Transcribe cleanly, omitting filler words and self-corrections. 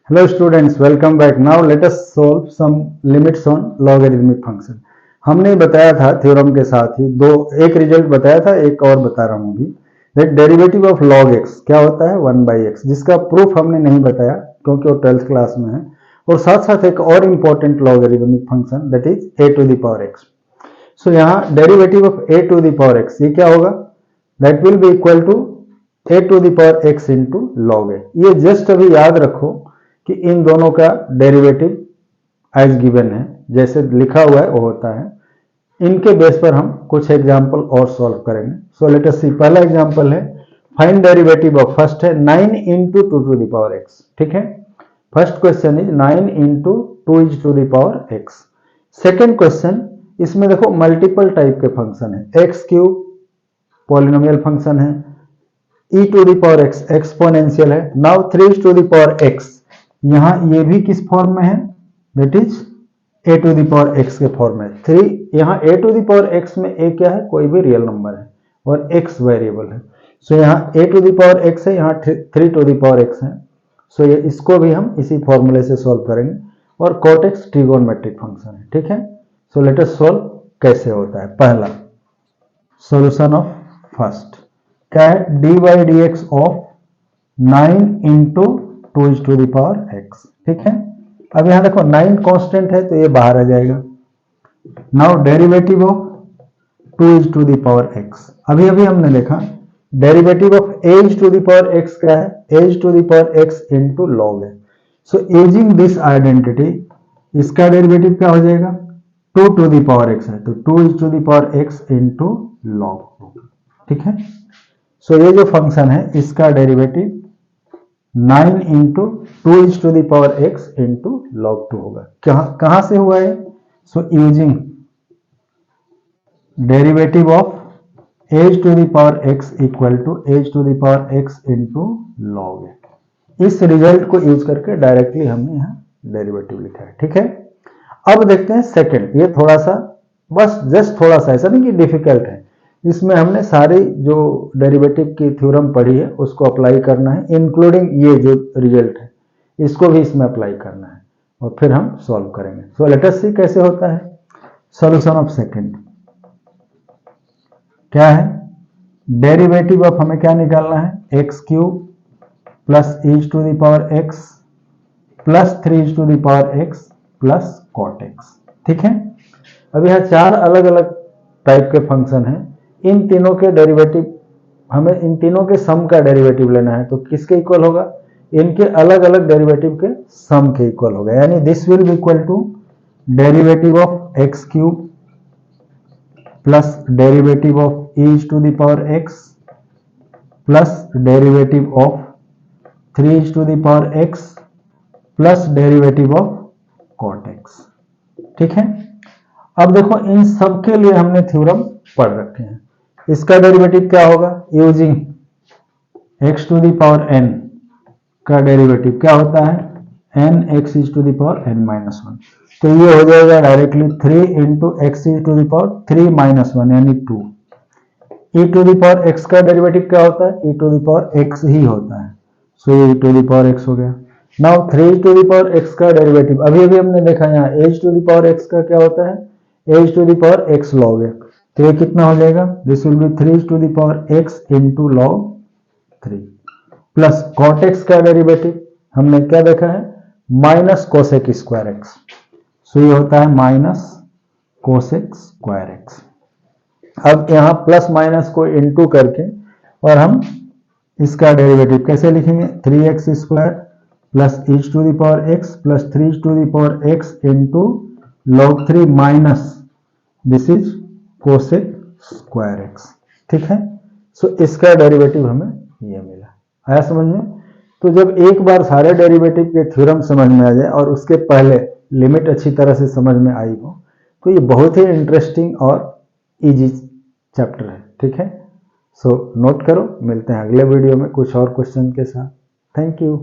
Hello students, welcome back. Now let us solve some limits on logarithmic function. हमने बताया था theorem के साथ ही एक रिजल्ट बताया था, एक और बता रहा हूँ अभी. That derivative of log x क्या होता है 1/x, जिसका प्रूफ हमने नहीं बताया क्योंकि वो 12th क्लास में है. और साथ साथ एक और important logarithmic function that is a to the power x. So यहाँ derivative of a to the power x ये क्या होगा, that will be equal to a to the power x into log a. ये just अभी याद रखो कि इन दोनों का डेरिवेटिव एज गिवन है, जैसे लिखा हुआ है वो होता है. इनके बेस पर हम कुछ एग्जांपल और सॉल्व करेंगे. सो लेट अस सी. पहला एग्जांपल है फाइंड डेरिवेटिव ऑफ, फर्स्ट है 9 into 2 to the power x. ठीक है, first question is 9 into 2 is to the power x. Second question, इसमें देखो मल्टीपल टाइप के फंक्शन है. एक्स क्यूब पॉलिनोमियल फंक्शन है, e to the power x exponential है. Now 3 to the power x, यहां ये भी किस फॉर्म में है, that is a to the power x के फॉर्म में. 3 यहाँ a to the power x में a क्या है, कोई भी रियल नंबर है और x वेरिएबल है. सो यहाँ a to the power x है, यहाँ 3 to the power x है. सो ये इसको भी हम इसी फॉर्मूले से सॉल्व करेंगे. और cot x ट्रिगोनोमेट्रिक फंक्शन है. ठीक है, सो लेट अस सॉल्व कैसे होता है. पहला सॉल्यूशन ऑफ फर्स्ट क्या है, dy dx of 9 into 2 is to the power x. ठीक है, अब यहां देखो 9 कांस्टेंट है तो ये बाहर आ जाएगा. Now derivative of 2 is to the power x. अभी अभी हमने देखा derivative of a is to the power x क्या है, a is to the power x into log है. सो यूजिंग दिस आइडेंटिटी इसका डेरिवेटिव क्या हो जाएगा, 2 to the power x है तो 2 is to the power x into log. ठीक है, सो ये जो फंक्शन है इसका derivative 9 into 2 is to the power x into log 2 होगा. कहां से हुआ है, so using derivative of a to the power x equal to a to the power x into log है. इस रिजल्ट को यूज करके डायरेक्टली हमने यहाँ डेरिवेटिव लिखा है. ठीक है, अब देखते हैं सेकंड. ये थोड़ा सा बस जस्ट थोड़ा सा, ऐसा नहीं कि डिफिकल्ट है. इसमें हमने सारी जो डेरिवेटिव की थ्योरम पढ़ी है उसको अप्लाई करना है, इंक्लूडिंग ये जो रिजल्ट है इसको भी इसमें अप्लाई करना है और फिर हम सॉल्व करेंगे. सो लेट अस सी कैसे होता है. सॉल्यूशन ऑफ सेकंड क्या है, डेरिवेटिव ऑफ हमें क्या निकालना है, x cube plus is to the power x plus 3 is to the power x plus cot x. ठीक है, अब यहाँ चार अलग अलग टाइप के फंक्शन हैं. इन तीनों के डेरिवेटिव हमें इन तीनों के सम का डेरिवेटिव लेना है. तो किसके इक्वल होगा, इनके अलग अलग डेरिवेटिव के सम के इक्वल होगा. यानी this will be equal to derivative of x cube plus derivative of e to the power x plus derivative of 3 to the power x plus derivative of cot x. ठीक है, अब देखो इन सब के लिए हमने थ्योरम पढ़ रखे हैं. इसका डेरिवेटिव क्या होगा, using x to the power n का डेरिवेटिव क्या होता है, n x is to the power n minus 1. तो ये हो जाएगा directly 3 into x is to the power 3 minus 1 यानी 2. e to the power x का डेरिवेटिव क्या होता है, e to the power x ही होता है. सो ये e to the power x हो गया. Now 3 to the power x का डेरिवेटिव अभी अभी हमने देखा यहाँ h to the power x का क्या होता है, h to the power x log है. तो ये कितना हो जाएगा, this will be 3 to the power x into log 3 plus cot x का डेरिवेटिव हमने क्या देखा है, minus cosec square x. So ये होता है माइनस कोसेक स्क्वायर x. अब यहाँ प्लस माइनस को इंटू करके और हम इसका डेरिवेटिव कैसे लिखेंगे, 3x square plus is to the power x plus 3 to the power x into log 3 minus this is cosec square x. ठीक है, सो इसका डेरिवेटिव हमें ये मिला. आया समझ में. तो जब एक बार सारे डेरिवेटिव के थ्योरम समझ में आ जाए और उसके पहले लिमिट अच्छी तरह से समझ में आई हो तो ये बहुत ही इंटरेस्टिंग और इजी चैप्टर है. ठीक है, सो नोट करो. मिलते हैं अगले वीडियो में कुछ और क्वेश्चन के साथ. Thank you.